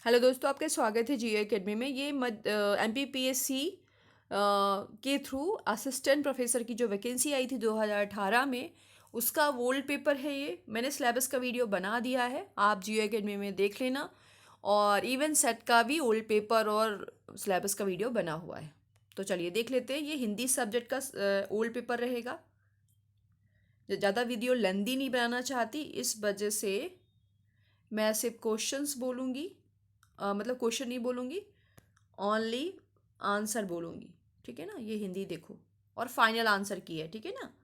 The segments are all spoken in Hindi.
हेलो दोस्तों, आपका स्वागत है जीए एकेडमी में। ये एमपीपीएससी के थ्रू असिस्टेंट प्रोफेसर की जो वैकेंसी आई थी 2018 में, उसका वोल्ड पेपर है। ये मैंने सिलेबस का वीडियो बना दिया है, आप जीए एकेडमी में देख लेना। और इवन सेट का भी ओल्ड पेपर और सिलेबस का वीडियो बना हुआ है। तो चलिए देख लेते हैं। ये हिंदी सब्जेक्ट का ओल्ड पेपर रहेगा। ज़्यादा वीडियो लेंदी नहीं बनाना चाहती, इस वजह से मैं सिर्फ क्वेश्चंस बोलूँगी। मतलब क्वेश्चन नहीं बोलूँगी, ओनली आंसर बोलूँगी। ठीक है ना। ये हिंदी देखो और फाइनल आंसर की है। ठीक है ना।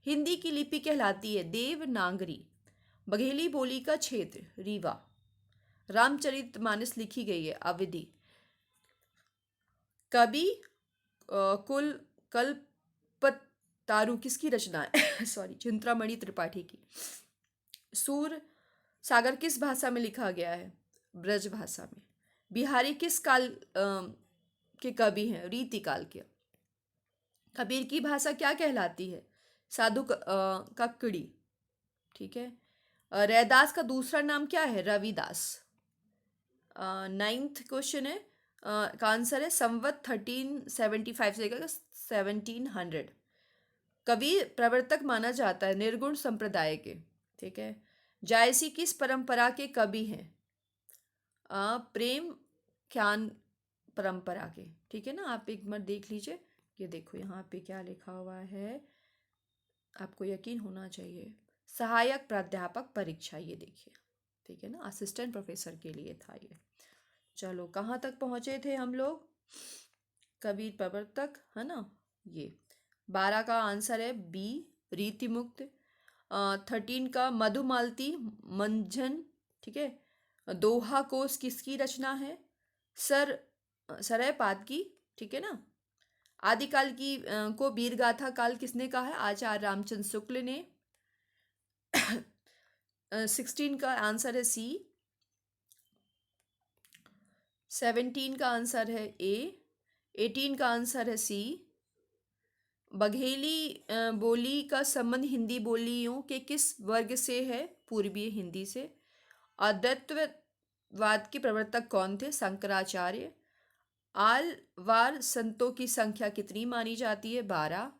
हिंदी की लिपि कहलाती है देवनागरी। बघेली बोली का क्षेत्र रीवा। रामचरितमानस लिखी गई है अवधि। कवि कुल कल्पतारु किसकी रचना है? सॉरी, चिंतामणि त्रिपाठी की। सूर सागर किस भाषा में लिखा गया है? ब्रज भाषा में। बिहारी किस काल के कवि हैं? रीति काल के। कबीर की भाषा क्या कहलाती है? कक्कड़ी। ठीक है। रैदास का दूसरा नाम क्या है? रविदास। नाइन्थ क्वेश्चन है, का आंसर है संवत 1375 से लेकर 1700। कबीर प्रवर्तक माना जाता है निर्गुण संप्रदाय के। ठीक है। जायसी किस परंपरा के कवि हैं? प्रेम ज्ञान परंपरा के। ठीक है ना। आप एक बार देख लीजिए। ये देखो यहाँ पे क्या लिखा हुआ है, आपको यकीन होना चाहिए। सहायक प्राध्यापक परीक्षा, ये देखिए। ठीक है ना। असिस्टेंट प्रोफेसर के लिए था ये। चलो कहाँ तक पहुँचे थे हम लोग? कबीर प्रवर्तक, है ना। ये 12 का आंसर है बी, रीति मुक्त। 13 का मधुमालती मंझन। ठीक है। दोहा कोस किसकी रचना है? सर सरयपाद की। ठीक है ना। आदिकाल की को वीर गाथा काल किसने कहा है? आचार्य रामचंद्र शुक्ल ने। 16 का आंसर है सी। 17 का आंसर है ए। 18 का आंसर है सी। बघेली बोली का संबंध हिंदी बोलियों के किस वर्ग से है? पूर्वीय हिंदी से। अद्वैतवाद के प्रवर्तक कौन थे? शंकराचार्य। आल वार संतों की संख्या कितनी मानी जाती है? 12।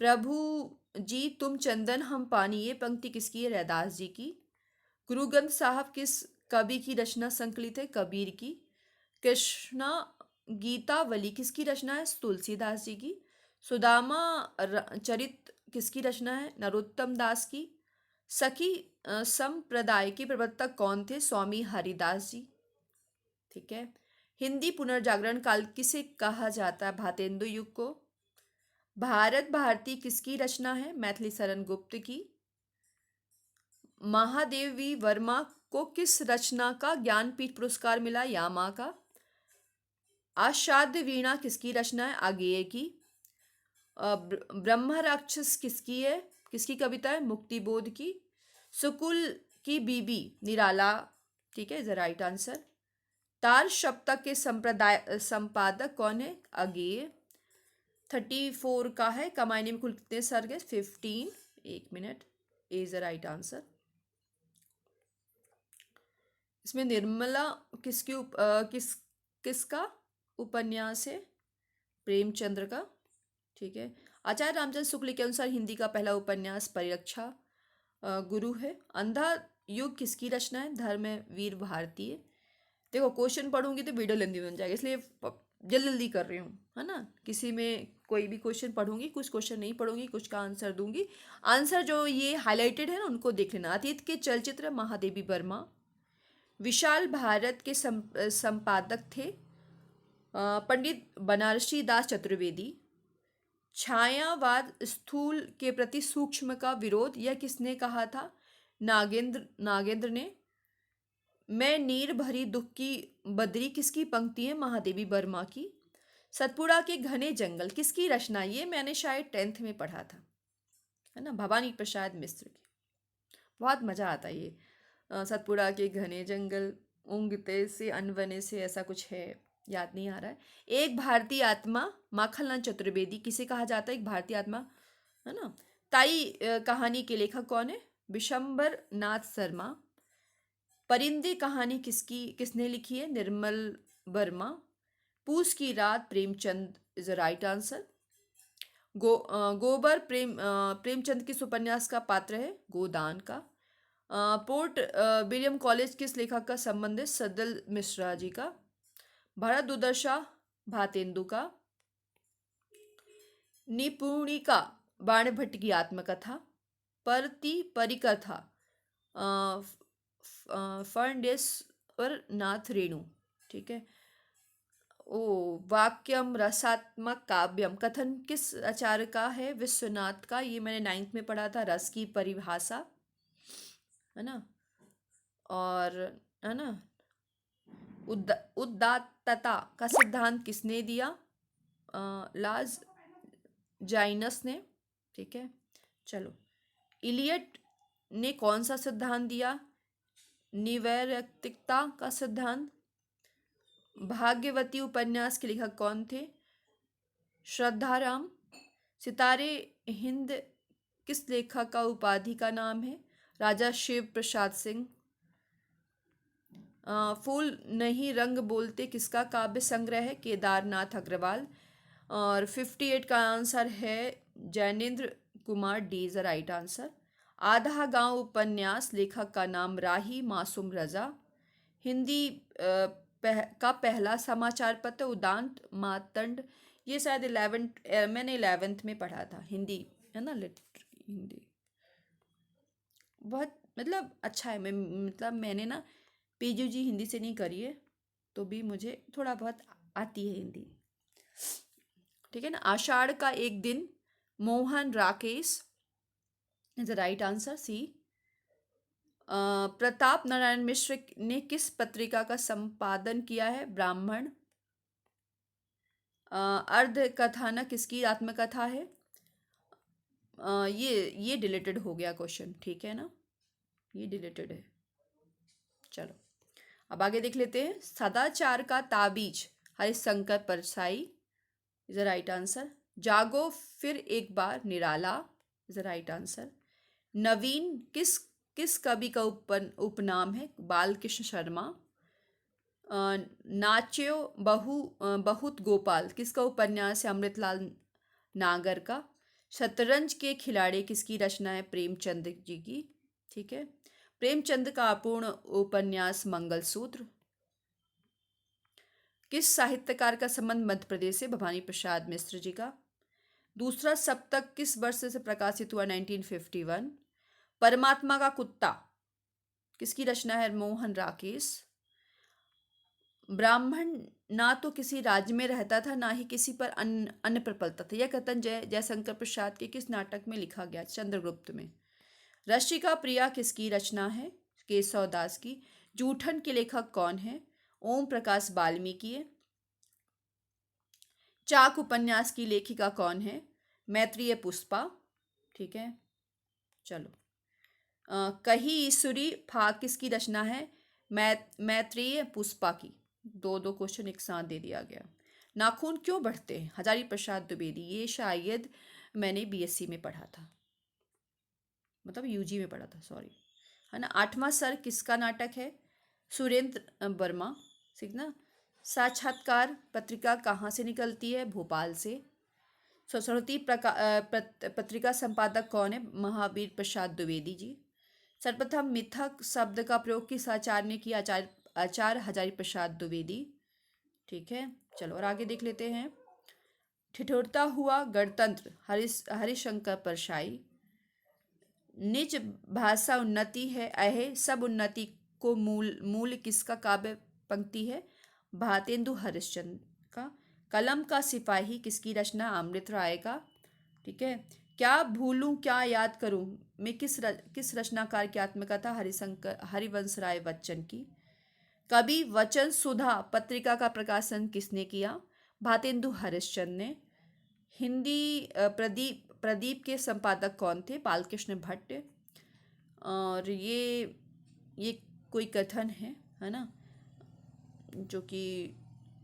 प्रभु जी तुम चंदन हम पानी, ये पंक्ति किसकी है? रैदास जी की। गुरु ग्रंथ साहब किस कवि की रचना संकलित है? कबीर की। कृष्णा गीतावली किसकी रचना है? तुलसीदास जी की। सुदामा चरित किसकी रचना है? नरोत्तम दास की। सखी संप्रदाय के प्रवर्तक कौन थे? स्वामी हरिदास जी। ठीक है। हिंदी पुनर्जागरण काल किसे कहा जाता है? भारतेंदु युग को। भारत भारती किसकी रचना है? मैथिली शरण गुप्त की। महादेवी वर्मा को किस रचना का ज्ञानपीठ पुरस्कार मिला? यामा का। आषाढ़ वीणा किसकी रचना है? आगेय की। ब्रह्म राक्षस किसकी है? किसकी कविता है? मुक्तिबोध की। सुकुल की बीबी निराला। ठीक है, इज द राइट आंसर। तार सप्तक के संपादक कौन है? अगेय। 34 का है कमायनी में कुल कितने सर्ग है? 15। एक minute, is the right answer. इसमें निर्मला किसका उपन्यास है? प्रेमचंद्र का। ठीक है। आचार्य रामचंद्र शुक्ल के अनुसार हिंदी का पहला उपन्यास परिरक्षा गुरु है। अंधा युग किसकी रचना है? धर्मवीर भारतीय। देखो क्वेश्चन पढ़ूंगी तो वीडियो लेंदी बन जाएगी, इसलिए जल्दी जल्दी कर रही हूँ, है ना। किसी में कोई भी क्वेश्चन पढ़ूंगी, कुछ क्वेश्चन नहीं पढ़ूंगी, कुछ का आंसर दूंगी। आंसर जो ये हाईलाइटेड है ना, उनको देख लेना। अतीत के चलचित्र महादेवी वर्मा। विशाल भारत के संपादक थे पंडित बनारसी दास चतुर्वेदी। छायावाद स्थूल के प्रति सूक्ष्म का विरोध, यह किसने कहा था? नागेंद्र ने। मैं नीर भरी दुख की बदरी किसकी पंक्ति है? महादेवी वर्मा की। सतपुड़ा के घने जंगल किसकी रचना? ये मैंने शायद 10th में पढ़ा था, है ना, भवानी प्रसाद मिश्र की। बहुत मजा आता है ये। सतपुड़ा के घने जंगल, ऊँगते से अनबने से, ऐसा कुछ है, याद नहीं आ रहा है। एक भारतीय आत्मा, माखनलाल चतुर्वेदी किसे कहा जाता है? एक भारतीय आत्मा, है ना। ताई कहानी के लेखक कौन है? विशंबर नाथ शर्मा। परिंदे कहानी किसने लिखी है? निर्मल वर्मा। पूस की रात Premchand is a right answer. गोबर प्रेमचंद किस उपन्यास का पात्र है? गोदान का। पोर्ट विलियम कॉलेज किस लेखक का संबंध है? सदल मिश्रा जी का। भारत दुर्दशा भातेंदु का। निपुणिका बाणभट्ट की आत्मकथा। परति परिकथा फर्नेश्वर नाथ रेणु। ठीक है। ओ, वाक्यम रसात्मक काव्यम कथन किस आचार्य का है? विश्वनाथ का। ये मैंने 9th में पढ़ा था, रस की परिभाषा, है ना। और है ना, उदात्तता का सिद्धांत किसने दिया? लाज जाइनस ने। ठीक है। चलो, इलियट ने कौन सा सिद्धांत दिया? निवैयक्तिकता का सिद्धांत। भाग्यवती उपन्यास के लेखक कौन थे? श्रद्धाराम। सितारे हिंद किस लेखक का उपाधि का नाम है? राजा शिव प्रसाद सिंह। फूल नहीं रंग बोलते किसका काव्य संग्रह है? केदारनाथ अग्रवाल। और 58 का आंसर है Jainendra Kumar D is right answer. आधा गांव उपन्यास लेखक का नाम राही मासूम रजा। हिंदी का पहला समाचार पत्र उदांत मातंड। ये शायद 11th मैंने 11th में पढ़ा था, हिंदी, है ना, हिंदी। बहुत मतलब अच्छा है। मैंने ना पीजीजी हिंदी से नहीं करी है, तो भी मुझे थोड़ा बहुत आती है हिंदी। ठीक है ना। आषाढ़ Ka Ek Din Mohan Rakesh is the right answer, C. Pratap Narayan Mishra ने किस पत्रिका का संपादन किया है? ब्राह्मण। अर्ध कथानक किसकी आत्मकथा है? ये डिलीटेड हो गया क्वेश्चन, ठीक है ना, ये डिलीटेड है। चलो, अब आगे देख लेते हैं। सदाचार का ताबीज Harishankar Parsai is the right answer. जागो फिर एक बार निराला इज द राइट आंसर। नवीन किस किस कवि का उपनाम है? बालकृष्ण शर्मा। नाच्यो बहुत गोपाल किसका उपन्यास है? अमृतलाल नागर का। शतरंज के खिलाड़ी किसकी रचना है? प्रेमचंद जी की। ठीक है। प्रेमचंद का अपूर्ण उपन्यास मंगलसूत्र। किस साहित्यकार का संबंध मध्य प्रदेश से? भवानी प्रसाद मिश्र जी का। दूसरा सप्तक किस वर्ष से प्रकाशित हुआ? 1951। परमात्मा का कुत्ता किसकी रचना है? मोहन राकेश। ब्राह्मण ना तो किसी राज्य में रहता था, ना ही किसी पर अन्न पर पलता था। यह कथन जयशंकर प्रसाद के किस नाटक में लिखा गया? चंद्रगुप्त में। रश्मिका प्रिया किसकी रचना है? केशव दास की। जूठन के लेखक कौन है? ओम प्रकाश वाल्मीकि है। चाक उपन्यास की लेखिका कौन है? मैत्रेय पुष्पा। ठीक है। चलो, कही ईश्वरी फाग किसकी रचना है? मैत्रेय पुष्पा की। दो दो क्वेश्चन एक साथ दे दिया गया। नाखून क्यों बढ़ते हैं? हजारी प्रसाद द्विवेदी। ये शायद मैंने बीएससी में पढ़ा था, मतलब यूजी में पढ़ा था, सॉरी, है ना। आठवां सर किसका नाटक है? सुरेंद्र वर्मा। ठीक ना। साक्षात्कार पत्रिका कहाँ से निकलती है? भोपाल से। सरस्वती पत्रिका संपादक कौन है? महावीर प्रसाद द्विवेदी जी। सर्वप्रथम मिथक शब्द का प्रयोग किस आचार्य ने किया? आचार्य हजारी प्रसाद द्विवेदी। ठीक है। चलो, और आगे देख लेते हैं। ठिठुरता हुआ गणतंत्र हरिशंकर परसाई। निज भाषा उन्नति है अहे सब उन्नति को मूल किसका काव्य पंक्ति है? भातेंदु हरिश्चंद्र का। कलम का सिपाही किसकी रचना? अमृत राय का। ठीक है। क्या भूलूं क्या याद करूं मैं किस रचनाकार की आत्मकथा? हरिवंश राय बच्चन की। कवि वचन सुधा पत्रिका का प्रकाशन किसने किया? भातेंदु हरिश्चंद्र ने। हिंदी प्रदीप के संपादक कौन थे? बालकृष्ण भट्ट। और ये कोई कथन है ना, जो कि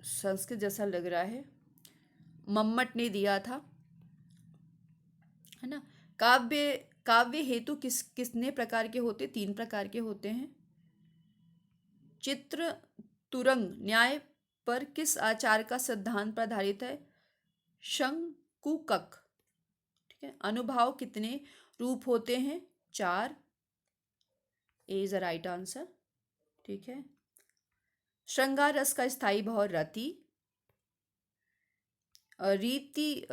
संस्कृत जैसा लग रहा है, मम्मट ने दिया था, है ना। काव्य हेतु किसने प्रकार के होते? 3 प्रकार के होते हैं। चित्र तुरंग न्याय पर किस आचार का सिद्धांत पर आधारित है? शंकुकक। ठीक है। अनुभाव कितने रूप होते हैं? 4। ए इज द राइट आंसर। ठीक है। श्रृंगार रस का स्थायी भाव रति। रीति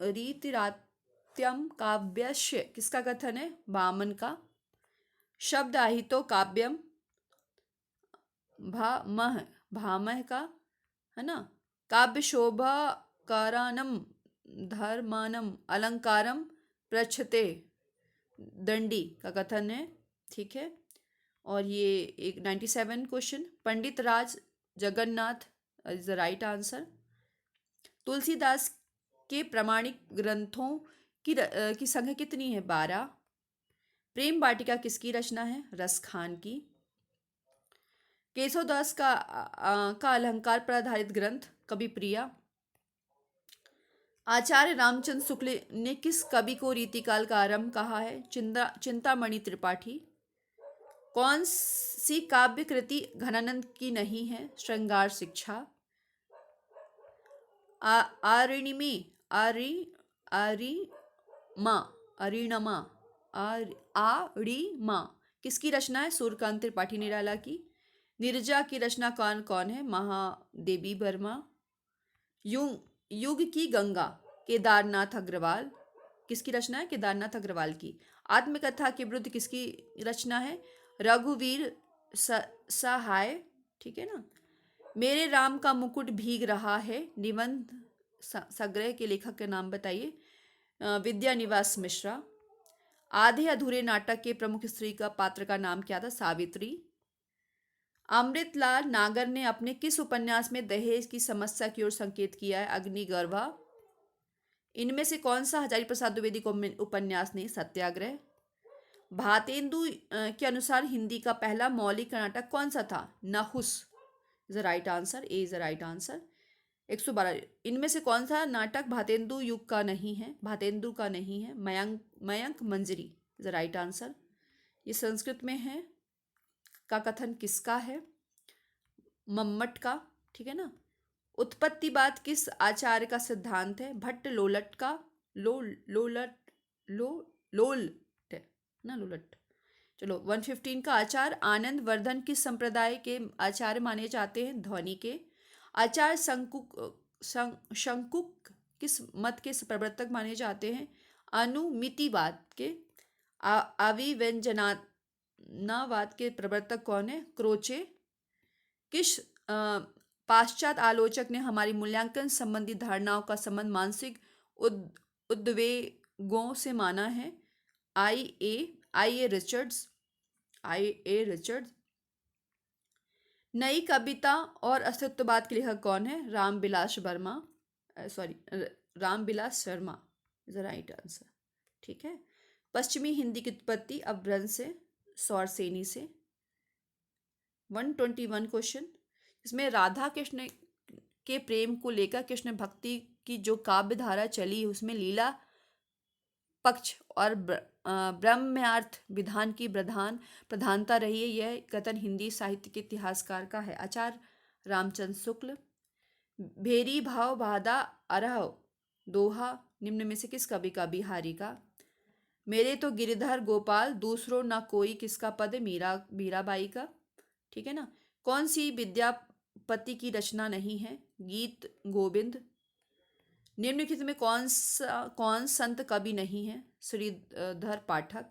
रीतिरात्यम काव्यस्य किसका कथन है? वामन का। शब्द आहितो काव्यम भामह भामह का, है ना। काव्य शोभा कारणम धर्मानम अलंकारम प्रच्छते दंडी का कथन है। ठीक है। और ये एक 97 question, Pandit Raj Jagannath is the right answer. Tulsidas के प्रमाणिक ग्रंथों की संख्या कितनी है? 12। प्रेम वाटिका किसकी रचना है? रसखान की। केशवदास का अलंकार पर आधारित ग्रंथ कविप्रिया। आचार्य रामचंद्र शुक्ल ने किस कवि को रीतिकाल का आरंभ कहा है? चिंतामणि त्रिपाठी। कौन सी काव्य कृति घनानंद की नहीं है? श्रृंगार शिक्षा। आरिणिमी अरिणमा आरिमा किसकी रचना है? सूर्यकांत त्रिपाठी निराला की। नीरजा की रचना कौन है? महादेवी वर्मा। युग की गंगा केदारनाथ अग्रवाल किसकी रचना है? केदारनाथ अग्रवाल की। आत्मकथा के विरुद्ध किसकी रचना है? रघुवीर सहाय। ठीक है ना। मेरे राम का मुकुट भीग रहा है निबंध संग्रह के लेखक के नाम बताइए। विद्यानिवास मिश्रा। आधे अधूरे नाटक के प्रमुख स्त्री का पात्र का नाम क्या था? सावित्री। अमृतलाल नागर ने अपने किस उपन्यास में दहेज की समस्या की ओर संकेत किया है? अग्निगर्भा। इनमें से कौन सा हजारी प्रसाद द्विवेदी को उपन्यास नहीं? सत्याग्रह। भातेंदु के अनुसार हिंदी का पहला मौलिक नाटक कौन सा था? Nahush is the right answer. A is the right answer. 112। इनमें से कौन सा नाटक भातेंदु युग का नहीं है? भातेंदु का नहीं है। मयंक मंजरी इज द राइट आंसर। ये संस्कृत में है। का कथन किसका है? मम्मट का। ठीक है ना। उत्पत्तिवाद किस आचार्य का सिद्धांत है? भट्ट लोलट का। लोलट ना लोलट। चलो 115 का आचार्य आनंद वर्धन किस संप्रदाय के आचार्य माने जाते हैं? ध्वनि के। आचार्य शंकुक किस मत के प्रवर्तक माने जाते हैं? अनुमितिवाद के। अविव्यंजनावाद के प्रवर्तक कौन है? क्रोचे। किस पाश्चात्य आलोचक ने हमारी मूल्यांकन संबंधी धारणाओं का संबंध मानसिक उद्वेगों से माना है? आई ए रिचर्ड्स। नई कविता और अस्तित्ववाद के लेखक कौन है? Ramvilas Sharma is the right answer. ठीक है। पश्चिमी हिंदी की उत्पत्ति अपभ्रंश से, सौरसेनी से। 121 क्वेश्चन, इसमें राधा कृष्ण के प्रेम को लेकर कृष्ण भक्ति की जो काव्य धारा चली उसमें लीला पक्ष और ब्रह्मार्थ विधान की प्रधानता रही है। यह कथन हिंदी साहित्य के इतिहासकार का है। आचार्य रामचंद्र शुक्ल। भेरी भाव बाधा अरह दोहा निम्न में से किस कवि का? बिहारी का। मेरे तो गिरधर गोपाल दूसरों ना कोई किसका पद है? मीराबाई का। ठीक है ना। कौन सी विद्यापति की रचना नहीं है? गीत गोविंद। निम्नलिखित में कौन संत कवि नहीं है? श्रीधर पाठक।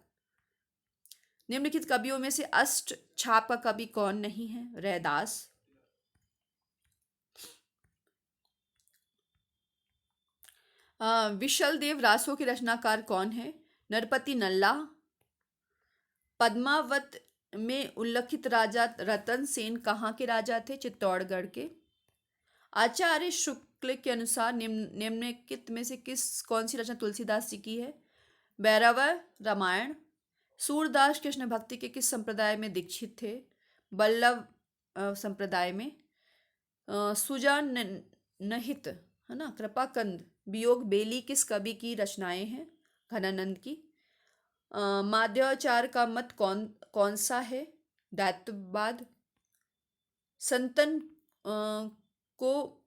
निम्नलिखित कवियों में से अष्ट छाप का कवि कौन नहीं है? रैदास। विशल देव रासो के रचनाकार कौन है? नरपति नल्ला। पद्मावत में उल्लिखित राजा रतन सेन कहाँ के राजा थे? चित्तौड़गढ़ के। आचार्य शुक्ल के अनुसार निम्नलिखित में से कौन सी रचना तुलसीदास जी की है? भैरव रामायण। सूरदास कृष्ण भक्ति के किस संप्रदाय में दीक्षित थे? बल्लभ संप्रदाय में। सुजा नहित, है ना, कृपाकंद, वियोग बेली किस कवि की रचनाएं हैं? घनानंद की। माध्वाचार्य का मत कौन सा है? दैत्यवाद। संतन को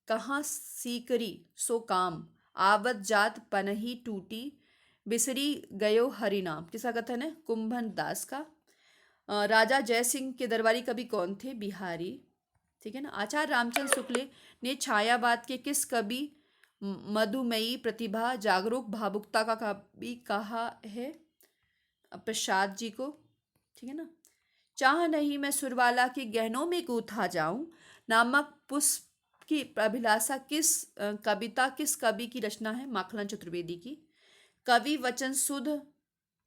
कहाँ सीकरी सो काम, आवत जात पनही टूटी, बिसरी गयो हरिनाम। किसका कथन है? कुंभन दास का। राजा जय सिंह के दरबारी कवि कौन थे? बिहारी। ठीक है ना। आचार्य रामचंद्र शुक्ल ने छायावाद के किस कवि मधुमयी प्रतिभा जागरूक भावुकता का कवि कहा है? प्रसाद जी को। ठीक है ना। चाह नहीं मैं सुरवाला के गहनों में गूथा जाऊं नामक पुष्प की अभिलाषा कविता किस कवि की रचना है? माखनलाल चतुर्वेदी की। कवि वचन सुध,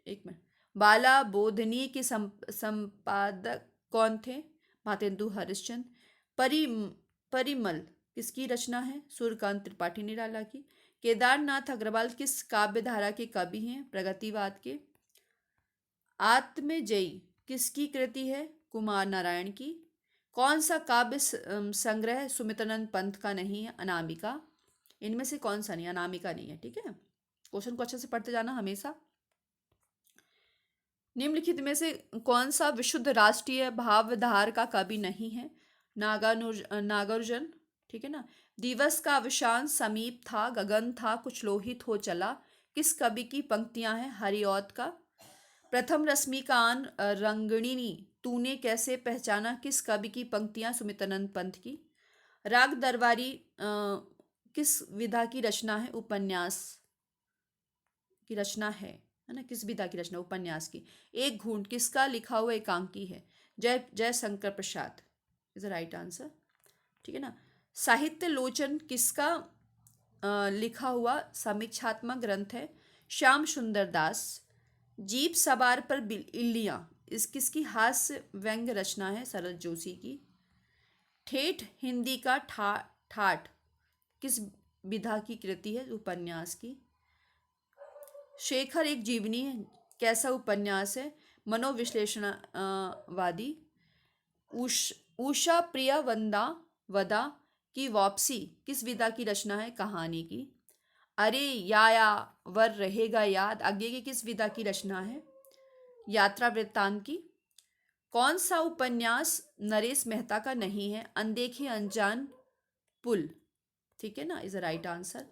एक मिनट, बाला बोधनी के संपादक कौन थे? भारतेंदु हरिश्चंद्र। परि परिमल किसकी रचना है? सूर्यकांत त्रिपाठी निराला की। केदारनाथ अग्रवाल किस काव्य धारा के कवि हैं? प्रगतिवाद के। आत्मजयी किसकी कृति है? कुमार नारायण की। कौन सा काव्य संग्रह सुमित्रानंद पंत का नहीं है? अनामिका। इनमें से कौन सा नहीं? अनामिका नहीं है। ठीक है। क्वेश्चन को अच्छे से पढ़ते जाना हमेशा। निम्नलिखित में से कौन सा विशुद्ध राष्ट्रीय भावधार का कवि नहीं है? नागार्जुन। ठीक है ना। दिवस का अवसान समीप था, गगन था कुछ लोहित हो चला, किस कवि की पंक्तियां हैं? हरिऔध का। प्रथम रश्मिकान रंगणिनी तूने कैसे पहचाना, किस कवि की पंक्तियां? सुमित्रानंद पंत की। राग दरबारी किस विधा की रचना है? उपन्यास की रचना है ना। किस विधा की रचना? उपन्यास की। एक घूंट किसका लिखा हुआ एकांकी है? जय जय Shankar Prasad is the right answer. ठीक है ना। साहित्य लोचन किसका लिखा हुआ समीक्षात्मक ग्रंथ है? श्याम सुंदर दास। जीप सवार पर इल्लियां इस किसकी हास्य व्यंग रचना है? शरद जोशी की। ठेठ हिंदी का ठाठ किस विधा की कृति है? उपन्यास की। शेखर एक जीवनी है कैसा उपन्यास है? मनोविश्लेषणवादी। उषा प्रिया वंदा वदा की वापसी किस विधा की रचना है? कहानी की। अरे या वर रहेगा याद आगे की किस विधा की रचना है? यात्रा वृत्तांत की। कौन सा उपन्यास नरेश मेहता का नहीं है? अनदेखे अनजान पुल। ठीक है ना, इज द राइट आंसर।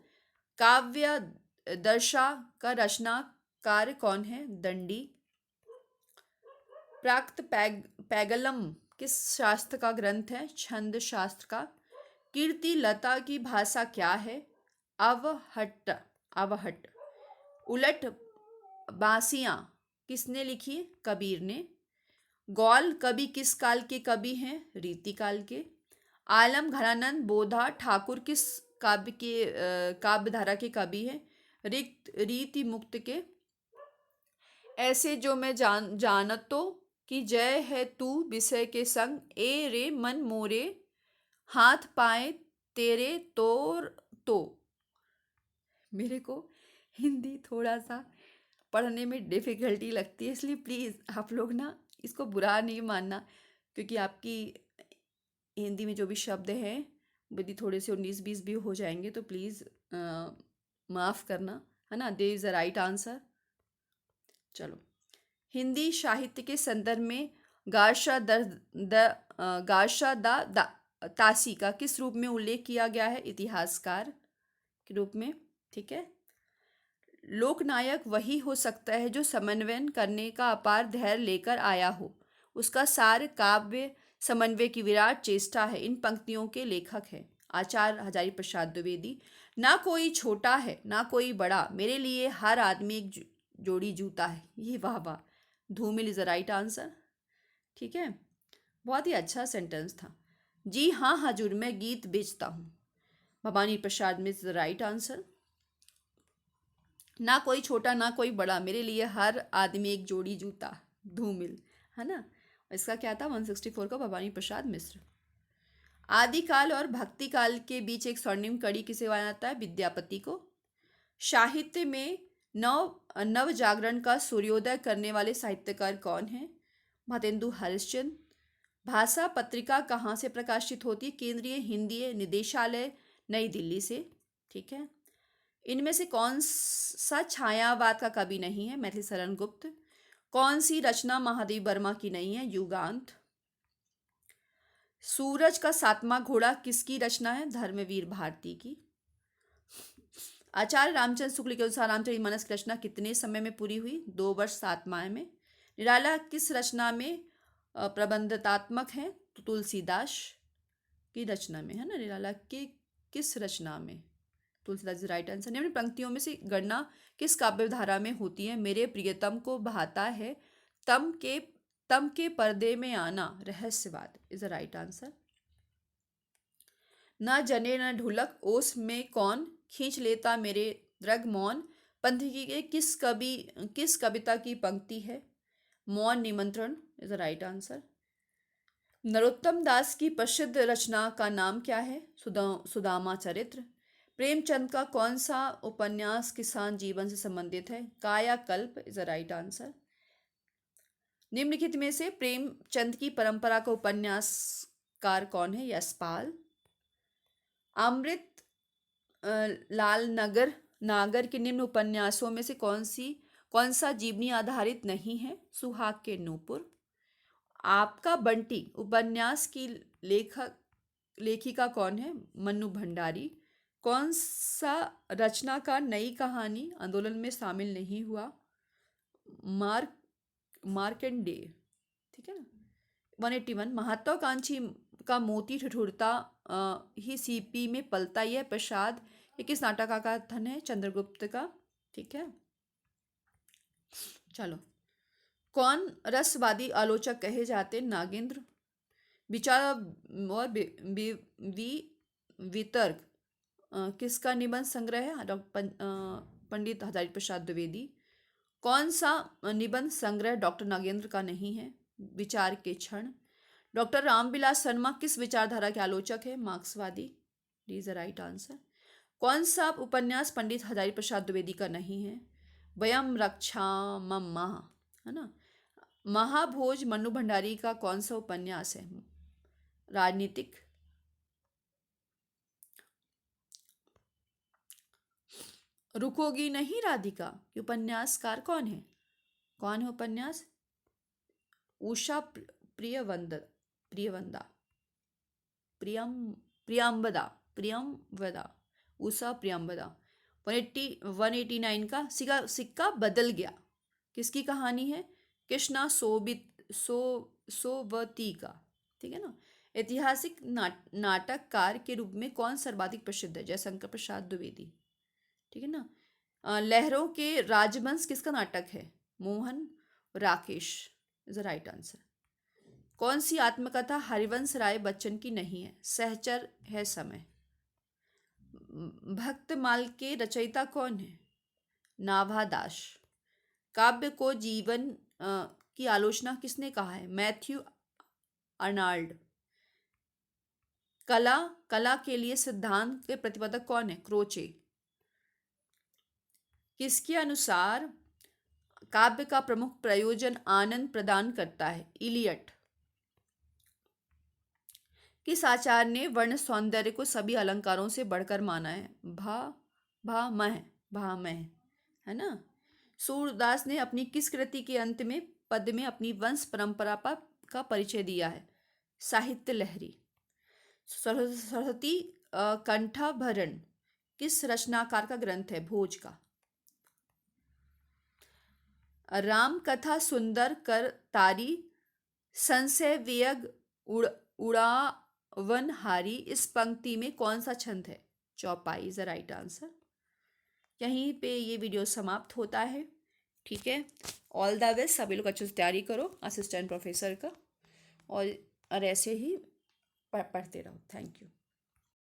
काव्य दर्शा का रचनाकार कौन है? दंडी। प्राक्त पैगलम किस शास्त्र का ग्रंथ है? छंद शास्त्र का। कीर्ति लता की भाषा क्या है? अवहट्ट। अवहट्ट। उलट बासियां किसने लिखी? कबीर ने। गौल कवि किस काल के कवि हैं? रीति काल के। आलम घरानंद बोधा ठाकुर किस काव्य धारा के कवि हैं? रीति मुक्त के। ऐसे जो मैं जानतो कि जय है तू विषय के संग, ए रे मन मोरे हाथ पाए तेरे तोर तो। मेरे को हिंदी थोड़ा सा पढ़ने में डिफ़िकल्टी लगती है, इसलिए प्लीज़ आप लोग ना इसको बुरा नहीं मानना, क्योंकि आपकी हिंदी में जो भी शब्द हैं यदि थोड़े से 19-20 भी हो जाएंगे तो प्लीज़ माफ़ करना, है ना। There is a right answer. चलो, हिंदी साहित्य के संदर्भ में गार्शा द तासी का किस रूप में उल्लेख किया गया है? इतिहासकार के रूप में। ठीक है। लोकनायक वही हो सकता है जो समन्वयन करने का अपार धैर्य लेकर आया हो। उसका सार काव्य समन्वय की विराट चेष्टा है। इन पंक्तियों के लेखक हैं आचार्य हजारी प्रसाद द्विवेदी। ना कोई छोटा है ना कोई बड़ा, मेरे लिए हर आदमी एक जोड़ी जूता है। ये वाह वाह। धूमिल इज द राइट आंसर। ठीक है। बहुत ही अच्छा सेंटेंस था। जी हाँ हजूर, मैं गीत बेचता हूँ। भवानी प्रसाद में इज द राइट आंसर। ना कोई छोटा ना कोई बड़ा, मेरे लिए हर आदमी एक जोड़ी जूता। धूमिल, है ना। इसका क्या था? 164 का भवानी प्रसाद मिश्र। आदिकाल और भक्ति काल के बीच एक स्वर्णिम कड़ी किसे माना जाता है? विद्यापति को। साहित्य में नव जागरण का सूर्योदय करने वाले साहित्यकार कौन हैं? भारतेंदु हरिश्चंद्र। भाषा पत्रिका कहाँ से प्रकाशित होती है? केंद्रीय हिंदी निदेशालय, नई दिल्ली से। ठीक है। इनमें से कौन सा छायावाद का कवि नहीं है? मैथिली शरण गुप्त। कौन सी रचना महादेव वर्मा की नहीं है? युगांत। सूरज का सातवां घोड़ा किसकी रचना है? धर्मवीर भारती की। आचार्य रामचंद्र शुक्ल के अनुसार रामचरितमानस की रचना कितने समय में पूरी हुई? 2 वर्ष 7 माह में। निराला किस रचना में प्रबंधात्मक है? तो तुलसीदास की रचना में, है ना। निराला के किस रचना में? Tulsidas right answer. निम्न पंक्तियों में से गणना किस काव्य धारा में होती है? मेरे प्रियतम को भाता है तम के पर्दे में आना, रहस्यवाद इज द राइट आंसर। न जने न ढुलक ओस में कौन, खींच लेता मेरे द्रग मौन, पंथी के किस कविता की पंक्ति है? Maun Nimantran is the right answer. Narottam Das की प्रसिद्ध रचना का नाम क्या है? सुदामा चरित्र। प्रेमचंद का कौन सा उपन्यास किसान जीवन से संबंधित है? कायाकल्प इज द राइट आंसर। निम्नलिखित में से प्रेमचंद की परंपरा का उपन्यासकार कौन है? यशपाल। अमृत लाल नागर के निम्न उपन्यासों में से कौन सा जीवनी आधारित नहीं है? सुहाग के नूपुर। आपका बंटी उपन्यास की लेखिका कौन है? मन्नू भंडारी। कौन सा रचनाकार नई कहानी आंदोलन में शामिल नहीं हुआ? मार्कंडेय, ठीक है ना। 181 महत्वाकांक्षी का मोती ठिठुरता ही सीपी में पलता, यह प्रसाद ये किस नाटक का कथन है? चंद्रगुप्त का, ठीक है। चलो, कौन रसवादी आलोचक कहे जाते? नागेंद्र। विचार और वितर्क किसका निबंध संग्रह है? पंडित हजारी प्रसाद द्विवेदी। कौन सा निबंध संग्रह डॉक्टर नागेंद्र का नहीं है? विचार के क्षण। डॉक्टर रामविलास शर्मा किस विचारधारा के आलोचक है? मार्क्सवादी इज द राइट आंसर। कौन सा उपन्यास पंडित हजारी प्रसाद द्विवेदी का नहीं है? वयम रक्षा मम्मा, है ना। महाभोज मन्नू भंडारी का कौन सा उपन्यास है? राजनीतिक। रुकोगी नहीं राधिका ये उपन्यासकार कौन है? कौन है उपन्यास? उषा प्रियम्बदा उषा प्रियम्बदा। 189 का सिक्का बदल गया किसकी कहानी है? कृष्णा सोवती का, ठीक है ना। ऐतिहासिक नाटककार के रूप में कौन सर्वाधिक प्रसिद्ध है? जयशंकर प्रसाद द्विवेदी, ठीक है ना। लहरों के राजवंश किसका नाटक है? Mohan Rakesh is the right answer. कौन सी आत्मकथा हरिवंश राय बच्चन की नहीं है? सहचर है समय। भक्तमाल के रचयिता कौन है? नाभादास। काव्य को जीवन की आलोचना किसने कहा है? Matthew Arnold. कला के लिए सिद्धांत के प्रतिपादक कौन है? क्रोचे। किसके अनुसार काव्य का प्रमुख प्रयोजन आनंद प्रदान करता है? इलियट। किस आचार्य ने वर्ण सौंदर्य को सभी अलंकारों से बढ़कर माना है? भामह, है ना। सूरदास ने अपनी किस कृति के अंत में पद में अपनी वंश परंपरा का परिचय दिया है? साहित्य लहरी। सरस्वती कंठाभरण किस रचनाकार का ग्रंथ है? भोज का। राम कथा सुंदर कर तारी, संशय वियग उड़ावनहारी, इस पंक्ति में कौन सा छंद है? चौपाई इज द राइट आंसर। यहीं पे ये वीडियो समाप्त होता है, ठीक है। ऑल द बेस्ट, सभी लोग अच्छे से तैयारी करो असिस्टेंट प्रोफेसर का, और ऐसे ही पढ़ते रहो। Thank you.